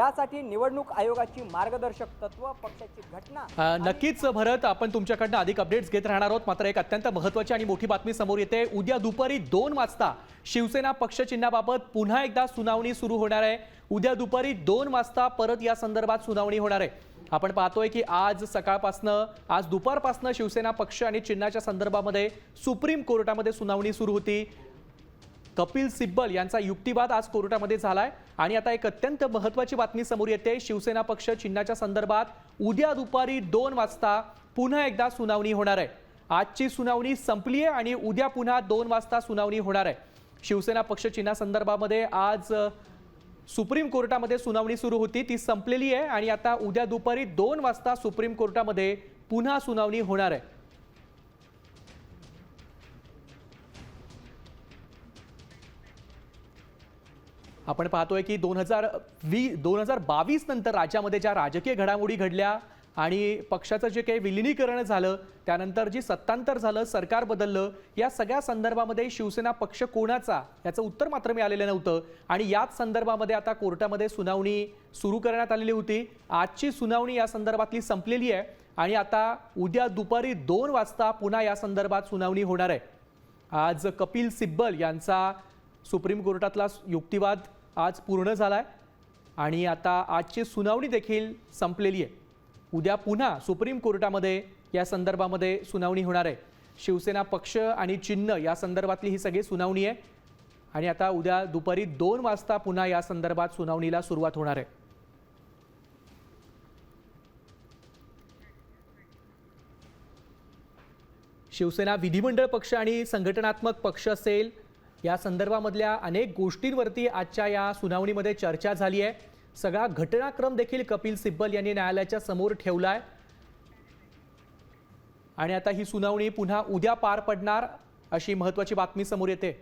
यासाठी निवडणूक आयोगाची मार्गदर्शक तत्व, पक्षाची घटना नक्कीच भरत, आपण तुमच्याकडनं अधिक अपडेट्स घेत राहणार आहोत. मात्र एक अत्यंत महत्त्वाची आणि मोठी बातमी समोर येते. उद्या दुपारी 2 वाजता शिवसेना पक्ष चिन्हाबाबत पुन्हा एकदा सुनावणी सुरू होणार आहे. उद्या दुपारी 2 वाजता परत या संदर्भात सुनावणी होणार आहे. आपण पाहतोय की आज सकाळपासनं, आज दुपारपासनं शिवसेना पक्ष आणि चिन्हाच्या संदर्भामध्ये सुप्रीम कोर्टामध्ये सुनावणी सुरू होती. कपिल सिब्बल यांचा युक्तिवाद आज कोर्टामध्ये झालाय आणि आता एक अत्यंत महत्त्वाची बातमी समोर येते. शिवसेना पक्ष चिन्हाच्या संदर्भात उद्या दुपारी 2 वाजता पुन्हा एकदा सुनावणी होणार आहे. आजची सुनावणी संपली आहे आणि उद्या पुन्हा 2 वाजता सुनावणी होणार आहे. शिवसेना पक्ष चिन्हा संदर्भामध्ये आज सुप्रीम कोर्टामध्ये सुनावणी सुरू होती, ती संपलेली आहे आणि आता उद्या दुपारी 2 वाजता सुप्रीम कोर्टामध्ये पुन्हा सुनावणी होणार आहे. आपण पाहतोय की 2022 नंतर राज्यामध्ये ज्या राजकीय घडामोडी घडल्या आणि पक्षाचं जे काही विलिनीकरण झालं, त्यानंतर जी सत्तांतर झालं, सरकार बदललं, या सगळ्या संदर्भामध्ये शिवसेना पक्ष कोणाचा याचं उत्तर मात्र मिळालेलं नव्हतं आणि याच संदर्भामध्ये आता कोर्टामध्ये सुनावणी सुरू करण्यात आलेली होती. आजची सुनावणी या संदर्भातली संपलेली आहे आणि आता उद्या दुपारी 2 वाजता पुन्हा या संदर्भात सुनावणी होणार आहे. आज कपिल सिब्बल यांचा सुप्रीम कोर्टातला युक्तिवाद आज पूर्ण झालाय आणि आता आजची सुनावणी देखील संपलेली आहे. उद्या पुन्हा सुप्रीम कोर्टामध्ये या संदर्भामध्ये सुनावणी होणार आहे. शिवसेना पक्ष आणि चिन्ह या संदर्भातली ही सगळी सुनावणी आहे आणि आता उद्या दुपारी 2 वाजता पुन्हा या संदर्भात सुनावणीला सुरुवात होणार आहे. शिवसेना विधिमंडळ पक्ष आणि संघटनात्मक पक्ष असेल, या संदर्भामधल्या अनेक गोष्टींवरती आजच्या या सुनावणीमध्ये चर्चा झाली आहे. सगळा घटनाक्रम देखील कपिल सिब्बल यांनी न्यायालयाच्या समोर ठेवलाय आणि आता ही सुनावणी पुन्हा उद्या पार पडणार अशी महत्त्वाची बातमी समोर येते.